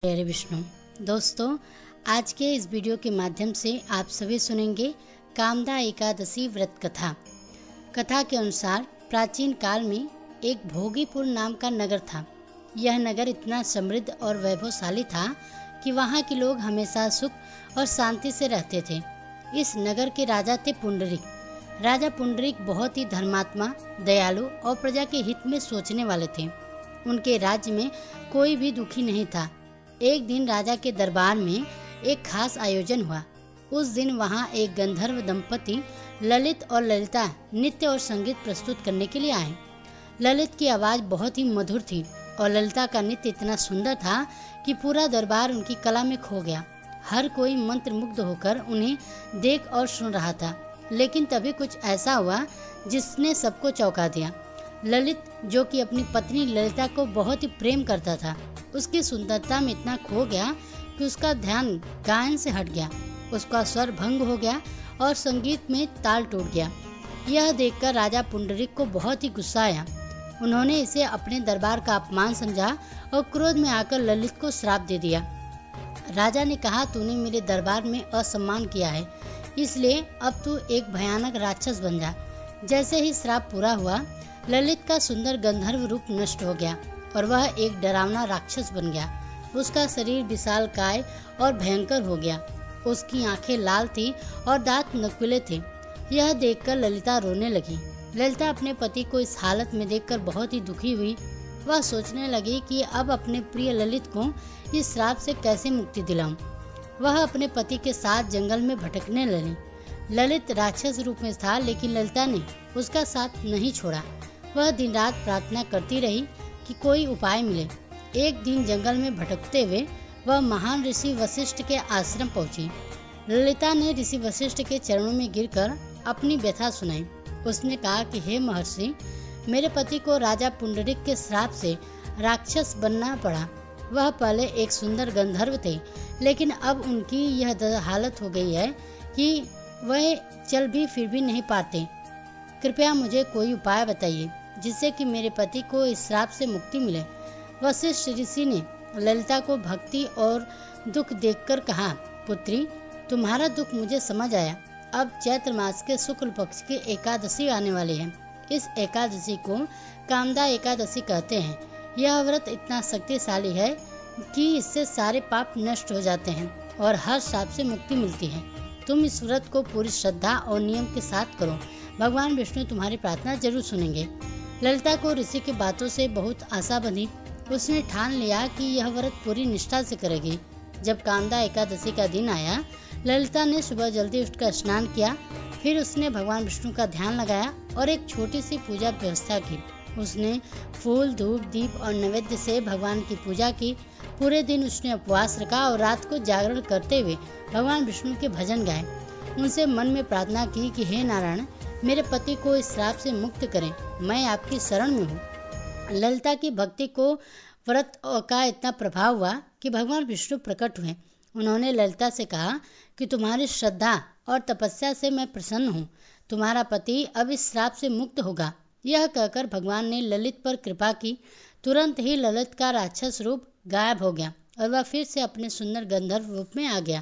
हरे विष्णु। दोस्तों, आज के इस वीडियो के माध्यम से आप सभी सुनेंगे कामदा एकादशी व्रत कथा। कथा के अनुसार प्राचीन काल में एक भोगीपुर नाम का नगर था। यह नगर इतना समृद्ध और वैभवशाली था कि वहाँ के लोग हमेशा सुख और शांति से रहते थे। इस नगर के राजा थे पुंडरीक। राजा पुंडरीक बहुत ही धर्मात्मा, दयालु और प्रजा के हित में सोचने वाले थे। उनके राज्य में कोई भी दुखी नहीं था। एक दिन राजा के दरबार में एक खास आयोजन हुआ। उस दिन वहां एक गंधर्व दंपति ललित और ललिता नृत्य और संगीत प्रस्तुत करने के लिए आए। ललित की आवाज बहुत ही मधुर थी और ललिता का नृत्य इतना सुंदर था कि पूरा दरबार उनकी कला में खो गया। हर कोई मंत्रमुग्ध होकर उन्हें देख और सुन रहा था। लेकिन तभी कुछ ऐसा हुआ जिसने सबको चौंका दिया। ललित, जो कि अपनी पत्नी ललिता को बहुत ही प्रेम करता था, उसकी सुंदरता में इतना खो गया कि उसका ध्यान गायन से हट गया। उसका स्वर भंग हो गया और संगीत में ताल टूट गया। यह देखकर राजा पुंडरीक को बहुत ही गुस्सा आया। उन्होंने इसे अपने दरबार का अपमान समझा और क्रोध में आकर ललित को श्राप दे दिया। राजा ने कहा, तूने मेरे दरबार में असम्मान किया है, इसलिए अब तू एक भयानक राक्षस बन जा। जैसे ही श्राप पूरा हुआ, ललित का सुंदर गंधर्व रूप नष्ट हो गया और वह एक डरावना राक्षस बन गया। उसका शरीर विशालकाय और भयंकर हो गया। उसकी आंखें लाल थी और दांत नुकीले थे। यह देखकर ललिता रोने लगी। ललिता अपने पति को इस हालत में देखकर बहुत ही दुखी हुई। वह सोचने लगी कि अब अपने प्रिय ललित को इस श्राप से कैसे मुक्ति दिलाऊं। वह अपने पति के साथ जंगल में भटकने लगी। ललित राक्षस रूप में था, लेकिन ललिता ने उसका साथ नहीं छोड़ा। वह दिन रात प्रार्थना करती रही कि कोई उपाय मिले। एक दिन जंगल में भटकते हुए वह महान ऋषि वशिष्ठ के आश्रम पहुंची। ललिता ने ऋषि वशिष्ठ के चरणों में गिरकर अपनी व्यथा सुनाई। उसने कहा कि हे महर्षि, मेरे पति को राजा पुंडरीक के श्राप से राक्षस बनना पड़ा। वह पहले एक सुंदर गंधर्व थे, लेकिन अब उनकी यह हालत हो गई है कि वह चल भी फिर भी नहीं पाते। कृपया मुझे कोई उपाय बताइए जिससे कि मेरे पति को इस श्राप से मुक्ति मिले। वशिष्ठ ऋषि ने ललिता को भक्ति और दुख देखकर कहा, पुत्री, तुम्हारा दुख मुझे समझ आया। अब चैत्र मास के शुक्ल पक्ष की एकादशी आने वाली है। इस एकादशी को कामदा एकादशी कहते हैं। यह व्रत इतना शक्तिशाली है कि इससे सारे पाप नष्ट हो जाते हैं और हर श्राप से मुक्ति मिलती है। तुम इस व्रत को पूरी श्रद्धा और नियम के साथ करो। भगवान विष्णु तुम्हारी प्रार्थना जरूर सुनेंगे। ललिता को ऋषि की बातों से बहुत आशा बंधी। उसने ठान लिया कि यह व्रत पूरी निष्ठा से करेगी। जब कामदा एकादशी का दिन आया, ललिता ने सुबह जल्दी उठकर स्नान किया। फिर उसने भगवान विष्णु का ध्यान लगाया और एक छोटी सी पूजा व्यवस्था की। उसने फूल, धूप, दीप और नैवेद्य से भगवान की पूजा की। पूरे दिन उसने उपवास रखा और रात को जागरण करते हुए भगवान विष्णु के भजन गाए। उनसे मन में प्रार्थना की कि हे नारायण, मेरे पति को इस श्राप से मुक्त करें, मैं आपकी शरण में हूँ। ललिता की भक्ति को व्रत का इतना प्रभाव हुआ कि भगवान विष्णु प्रकट हुए। उन्होंने ललिता से कहा कि तुम्हारी श्रद्धा और तपस्या से मैं प्रसन्न हूँ। तुम्हारा पति अब इस श्राप से मुक्त होगा। यह कहकर भगवान ने ललित पर कृपा की। तुरंत ही ललित का राक्षस रूप गायब हो गया और वह फिर से अपने सुंदर गंधर्व रूप में आ गया।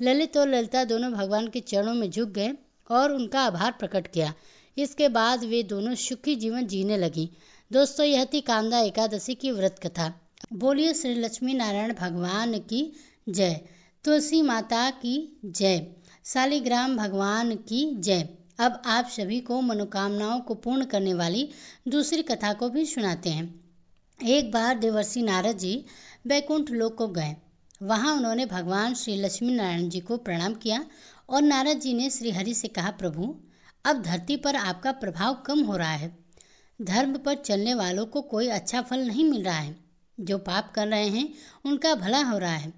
ललित और ललिता दोनों भगवान के चरणों में झुक गए और उनका आभार प्रकट किया। इसके बाद वे दोनों सुखी जीवन जीने लगी। दोस्तों, यह थी कामदा एकादशी की व्रत कथा। बोलिए श्री लक्ष्मी नारायण भगवान की जय। तुलसी माता की जय। शालिग्राम भगवान की जय। अब आप सभी को मनोकामनाओं को पूर्ण करने वाली दूसरी कथा को भी सुनाते हैं। एक बार देवर्षि नारद जी वैकुंठ लोक को गए। वहां उन्होंने भगवान श्री लक्ष्मी नारायण जी को प्रणाम किया और नारद जी ने श्री हरि से कहा, प्रभु, अब धरती पर आपका प्रभाव कम हो रहा है। धर्म पर चलने वालों को कोई अच्छा फल नहीं मिल रहा है। जो पाप कर रहे हैं उनका भला हो रहा है।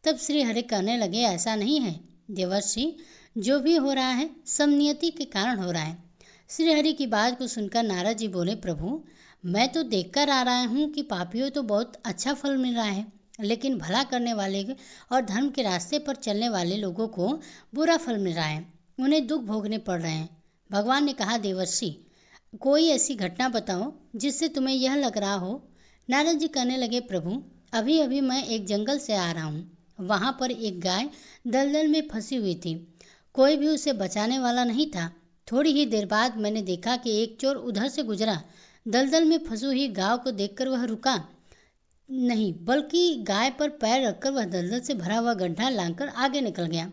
तब श्री हरि कहने लगे, ऐसा नहीं है देवर्षि, जो भी हो रहा है सब नियति के कारण हो रहा है। श्री हरि की बात को सुनकर नारद जी बोले, प्रभु, मैं तो देखकर आ रहा हूँ कि पापियों तो बहुत अच्छा फल मिल रहा है, लेकिन भला करने वाले और धर्म के रास्ते पर चलने वाले लोगों को बुरा फल मिल रहा है। उन्हें दुख भोगने पड़ रहे हैं। भगवान ने कहा, देवर्षि, कोई ऐसी घटना बताओ जिससे तुम्हें यह लग रहा हो। नारद जी कहने लगे, प्रभु, अभी अभी मैं एक जंगल से आ रहा हूँ। वहाँ पर एक गाय दलदल में फंसी हुई थी। कोई भी उसे बचाने वाला नहीं था। थोड़ी ही देर बाद मैंने देखा कि एक चोर उधर से गुजरा। दलदल में फंसी हुई गाय को देखकर वह रुका नहीं, बल्कि गाय पर पैर रखकर वह दलदल से भरा हुआ गड्ढा लांघकर आगे निकल गया।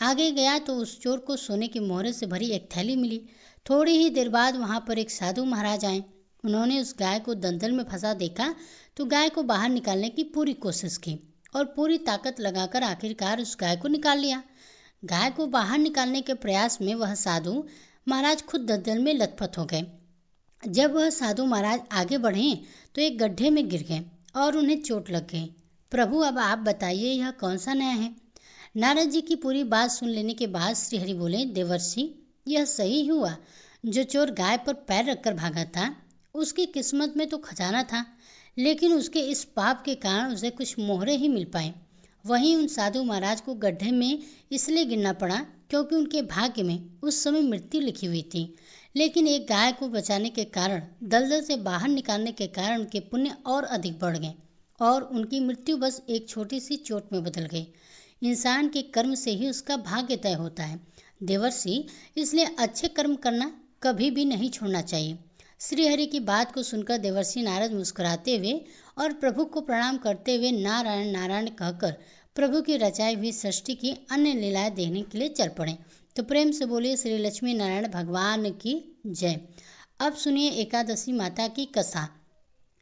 आगे गया तो उस चोर को सोने की मोहरों से भरी एक थैली मिली। थोड़ी ही देर बाद वहां पर एक साधु महाराज आए। उन्होंने उस गाय को दलदल में फंसा देखा तो गाय को बाहर निकालने की पूरी कोशिश की और पूरी ताकत लगाकर आखिरकार उस गाय को निकाल लिया। गाय को बाहर निकालने के प्रयास में वह साधु महाराज खुद दलदल में लथपथ हो गए। जब वह साधु महाराज आगे बढ़े तो एक गड्ढे में गिर गए और उन्हें चोट लग गई। प्रभु, अब आप बताइए यह कौन सा न्याय है? नारद जी की पूरी बात सुन लेने के बाद श्री हरि बोले, देवर्षि, यह सही हुआ। जो चोर गाय पर पैर रखकर भागा था उसकी किस्मत में तो खजाना था, लेकिन उसके इस पाप के कारण उसे कुछ मोहरे ही मिल पाए। वहीं उन साधु महाराज को गड्ढे में इसलिए गिरना पड़ा क्योंकि उनके भाग्य में उस समय मृत्यु लिखी हुई थी। लेकिन एक गाय को बचाने के कारण, दलदल से बाहर निकालने के कारण उनके पुण्य और अधिक बढ़ गए और उनकी मृत्यु बस एक छोटी सी चोट में बदल गई। इंसान के कर्म से ही उसका भाग्य तय होता है देवर्षि, इसलिए अच्छे कर्म करना कभी भी नहीं छोड़ना चाहिए। श्री हरि की बात को सुनकर देवर्षि नारद मुस्कुराते हुए और प्रभु को प्रणाम करते हुए नारायण नारायण कहकर प्रभु की रचाई हुई सृष्टि की अन्य लीलाएं देखने के लिए चल पड़े। तो प्रेम से बोलिए श्री लक्ष्मी नारायण भगवान की जय। अब सुनिए एकादशी माता की कथा।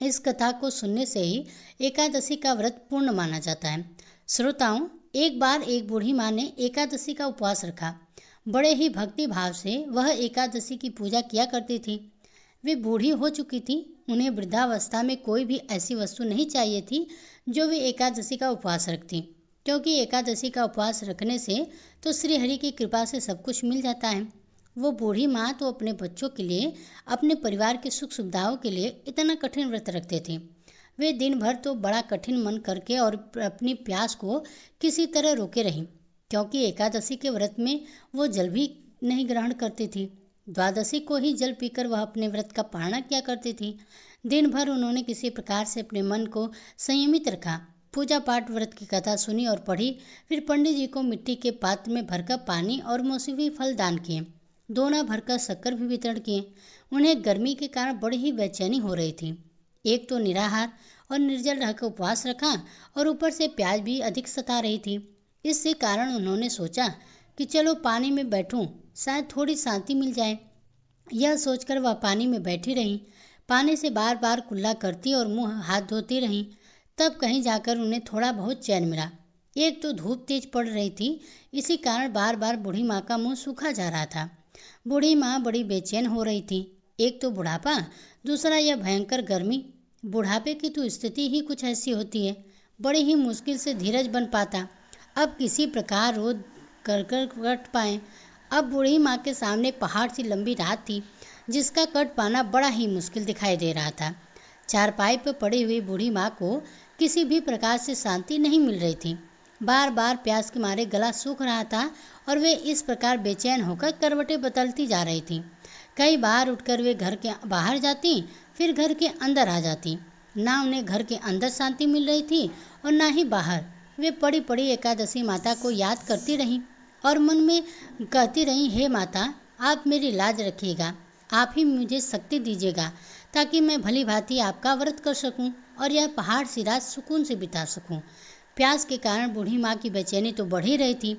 इस कथा को सुनने से ही एकादशी का व्रत पूर्ण माना जाता है। श्रोताओं, एक बार एक बूढ़ी माँ ने एकादशी का उपवास रखा। बड़े ही भक्ति भाव से वह एकादशी की पूजा किया करती थी। वे बूढ़ी हो चुकी थी। उन्हें वृद्धावस्था में कोई भी ऐसी वस्तु नहीं चाहिए थी जो वे एकादशी का उपवास रखती, क्योंकि एकादशी का उपवास रखने से तो श्री हरि की कृपा से सब कुछ मिल जाता है। वो बूढ़ी माँ तो अपने बच्चों के लिए, अपने परिवार की सुख सुविधाओं के लिए इतना कठिन व्रत रखते थे। वे दिन भर तो बड़ा कठिन मन करके और अपनी प्यास को किसी तरह रोके रही, क्योंकि एकादशी के व्रत में वो जल भी नहीं ग्रहण करती थी। द्वादशी को ही जल पीकर वह अपने व्रत का पालना किया करती थी। दिन भर उन्होंने किसी प्रकार से अपने मन को संयमित रखा। पूजा पाठ, व्रत की कथा सुनी और पढ़ी। फिर पंडित जी को मिट्टी के पात्र में भरकर पानी और मौसमी फल दान किए। दोना भरकर शक्कर भी वितरण किए। उन्हें गर्मी के कारण बड़ी ही बेचैनी हो रही थी। एक तो निराहार और निर्जल रहकर उपवास रखा और ऊपर से प्यास भी अधिक सता रही थी। इससे कारण उन्होंने सोचा कि चलो पानी में बैठूं, शायद थोड़ी शांति मिल जाए। यह सोचकर वह पानी में बैठी रहीं। पानी से बार बार कुल्ला करती और मुंह हाथ धोती रहीं। तब कहीं जाकर उन्हें थोड़ा बहुत चैन मिला। एक तो धूप तेज पड़ रही थी, इसी कारण बार बार बूढ़ी माँ का मुंह सूखा जा रहा था। बूढ़ी माँ बड़ी बेचैन हो रही थी। एक तो बुढ़ापा, दूसरा यह भयंकर गर्मी। बुढ़ापे की तो स्थिति ही कुछ ऐसी होती है, बड़ी ही मुश्किल से धीरज बन पाता। अब किसी प्रकार रोज कर कट पाए। अब बूढ़ी माँ के सामने पहाड़ सी लंबी रात थी, जिसका कट पाना बड़ा ही मुश्किल दिखाई दे रहा था। चारपाई पर पड़ी हुई बूढ़ी माँ को किसी भी प्रकार से शांति नहीं मिल रही थी। बार बार प्यास के मारे गला सूख रहा था और वे इस प्रकार बेचैन होकर करवटें बदलती जा रही थी। कई बार उठकर वे घर के बाहर जाती, फिर घर के अंदर आ जाती। ना उन्हें घर के अंदर शांति मिल रही थी और ना ही बाहर। वे पड़ी पड़ी एकादशी माता को याद करती रहीं और मन में कहती रहीं, हे माता, आप मेरी लाज रखिएगा, आप ही मुझे शक्ति दीजिएगा ताकि मैं भली भांति आपका व्रत कर सकूं और यह पहाड़ सी रात सुकून से बिता सकूं। प्यास के कारण बूढ़ी माँ की बेचैनी तो बढ़ ही रही थी।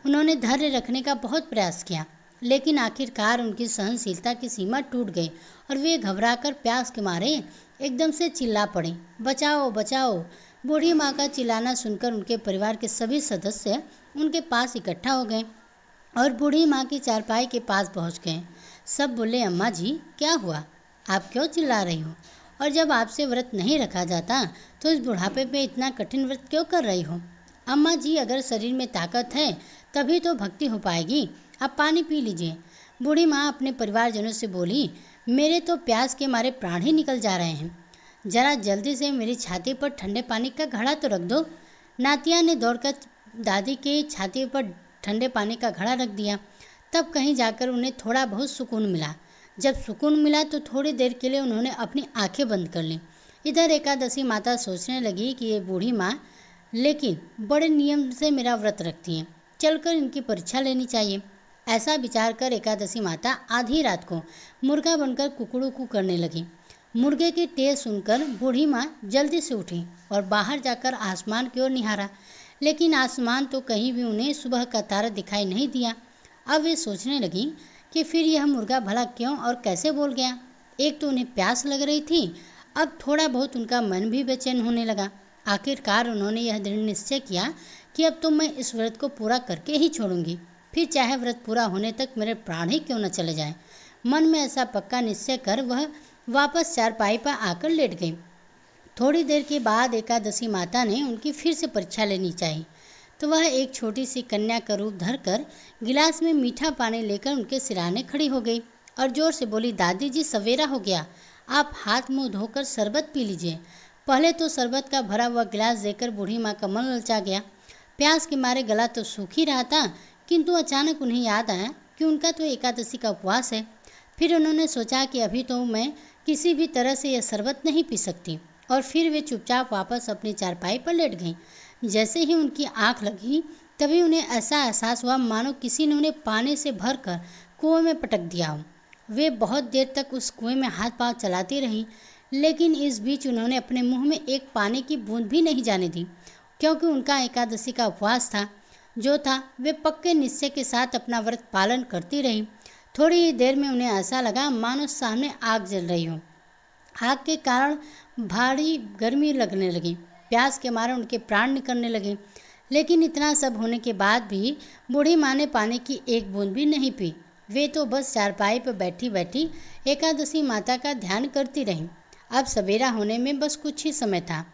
उन्होंने धैर्य रखने का बहुत प्रयास किया, लेकिन आखिरकार उनकी सहनशीलता की सीमा टूट गई और वे घबराकर प्यास के मारे एकदम से चिल्ला पड़ी, बचाओ बचाओ। बूढ़ी माँ का चिल्लाना सुनकर उनके परिवार के सभी सदस्य उनके पास इकट्ठा हो गए और बूढ़ी माँ की चारपाई के पास पहुँच गए। सब बोले, अम्मा जी क्या हुआ, आप क्यों चिल्ला रही हो? और जब आपसे व्रत नहीं रखा जाता तो इस बुढ़ापे में इतना कठिन व्रत क्यों कर रही हो? अम्मा जी, अगर शरीर में ताकत है तभी तो भक्ति हो पाएगी, आप पानी पी लीजिए। बूढ़ी माँ अपने परिवारजनों से बोली, मेरे तो प्यास के मारे प्राण ही निकल जा रहे हैं, जरा जल्दी से मेरी छाती पर ठंडे पानी का घड़ा तो रख दो। नातिया ने दौड़कर दादी के छाती पर ठंडे पानी का घड़ा रख दिया। तब कहीं जाकर उन्हें थोड़ा बहुत सुकून मिला। जब सुकून मिला तो थोड़ी देर के लिए उन्होंने अपनी आंखें बंद कर लीं। इधर एकादशी माता सोचने लगी कि ये बूढ़ी माँ लेकिन बड़े नियम से मेरा व्रत रखती हैं, चलकर इनकी परीक्षा लेनी चाहिए। ऐसा विचार कर एकादशी माता आधी रात को मुर्गा बनकर कुकड़ू करने लगी। मुर्गे की टेर सुनकर बूढ़ी माँ जल्दी से उठी और बाहर जाकर आसमान की ओर निहारा, लेकिन आसमान तो कहीं भी उन्हें सुबह का तारा दिखाई नहीं दिया। अब वे सोचने लगी कि फिर यह मुर्गा भला क्यों और कैसे बोल गया। एक तो उन्हें प्यास लग रही थी, अब थोड़ा बहुत उनका मन भी बेचैन होने लगा। आखिरकार उन्होंने यह दृढ़ निश्चय किया कि अब तो मैं इस व्रत को पूरा करके ही छोड़ूंगी, फिर चाहे व्रत पूरा होने तक मेरे प्राण ही क्यों न चले जाएं। मन में ऐसा पक्का निश्चय कर वह वापस चारपाई पर आकर लेट गई। थोड़ी देर के बाद एकादशी माता ने उनकी फिर से परीक्षा लेनी चाहिए, तो वह एक छोटी सी कन्या का रूप धरकर गिलास में मीठा पानी लेकर उनके सिराने खड़ी हो गई और जोर से बोली, दादी जी सवेरा हो गया, आप हाथ मुंह धोकर शरबत पी लीजिए। पहले तो शरबत का भरा हुआ गिलास देकर बूढ़ी माँ का मन ललचा गया। प्यास के मारे गला तो सूख ही रहा था, किंतु अचानक उन्हें याद आया कि उनका तो एकादशी का उपवास है। फिर उन्होंने सोचा कि अभी तो मैं किसी भी तरह से यह शरबत नहीं पी सकती, और फिर वे चुपचाप वापस अपनी चारपाई पर लेट गईं। जैसे ही उनकी आंख लगी तभी उन्हें ऐसा एहसास हुआ मानो किसी ने उन्हें पानी से भरकर कुएं में पटक दिया हो। वे बहुत देर तक उस कुएं में हाथ पांव चलाती रहीं, लेकिन इस बीच उन्होंने अपने मुंह में एक पानी की बूंद भी नहीं जाने दी, क्योंकि उनका एकादशी का उपवास था जो था। वे पक्के निश्चय के साथ अपना व्रत पालन करती रहीं। थोड़ी ही देर में उन्हें ऐसा लगा मानो सामने आग जल रही हो। आग के कारण भारी गर्मी लगने लगी, प्यास के मारे उनके प्राण निकलने लगे। लेकिन इतना सब होने के बाद भी बूढ़ी माँ ने पानी की एक बूंद भी नहीं पी। वे तो बस चारपाई पर बैठी बैठी एकादशी माता का ध्यान करती रहीं। अब सवेरा होने में बस कुछ ही समय था।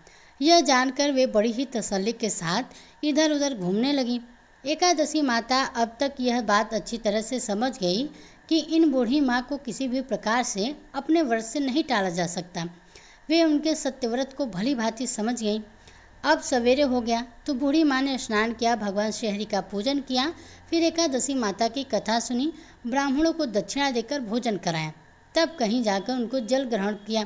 यह जानकर वे बड़ी ही तसल्ली के साथ इधर उधर घूमने लगीं। एकादशी माता अब तक यह बात अच्छी तरह से समझ गई कि इन बूढ़ी माँ को किसी भी प्रकार से अपने व्रत से नहीं टाला जा सकता। वे उनके सत्यव्रत को भली भांति समझ गईं। अब सवेरे हो गया तो बूढ़ी माँ ने स्नान किया, भगवान श्रीहरि का पूजन किया, फिर एकादशी माता की कथा सुनी, ब्राह्मणों को दक्षिणा देकर भोजन कराया, तब कहीं जाकर उनको जल ग्रहण किया।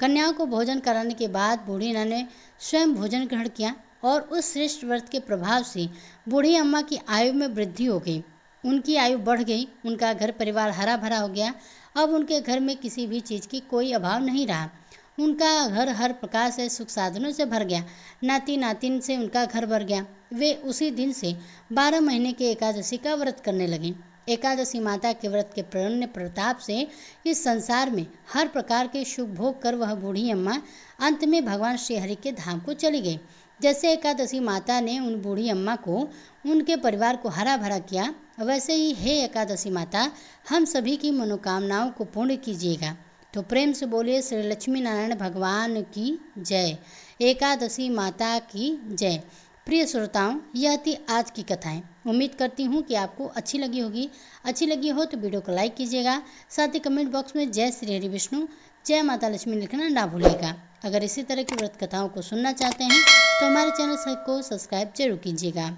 कन्याओं को भोजन कराने के बाद बूढ़ी माँ ने स्वयं भोजन ग्रहण किया और उस श्रेष्ठ व्रत के प्रभाव से बूढ़ी अम्मा की आयु में वृद्धि हो गई। उनकी आयु बढ़ गई, उनका घर परिवार हरा भरा हो गया। अब उनके घर में किसी भी चीज़ की कोई अभाव नहीं रहा। उनका घर हर प्रकार से सुख साधनों से भर गया। नाती नातिन से उनका घर भर गया। वे उसी दिन से 12 महीने के एकादशी का व्रत करने लगे। एकादशी माता के व्रत के पुण्य प्रताप से इस संसार में हर प्रकार के सुख भोग कर वह बूढ़ी अम्मा अंत में भगवान श्रीहरि के धाम को चली गई। जैसे एकादशी माता ने उन बूढ़ी अम्मा को उनके परिवार को हरा भरा किया, वैसे ही हे एकादशी माता हम सभी की मनोकामनाओं को पूर्ण कीजिएगा। तो प्रेम से बोलिए श्री लक्ष्मी नारायण भगवान की जय, एकादशी माता की जय। प्रिय श्रोताओं, यह थी आज की कथाएं। उम्मीद करती हूँ कि आपको अच्छी लगी होगी। अच्छी लगी हो तो वीडियो को लाइक कीजिएगा, साथ ही कमेंट बॉक्स में जय श्री हरि विष्णु, जय माता लक्ष्मी लिखना ना भूलिएगा। अगर इसी तरह की व्रत कथाओं को सुनना चाहते हैं तो हमारे चैनल को सब्सक्राइब जरूर कीजिएगा।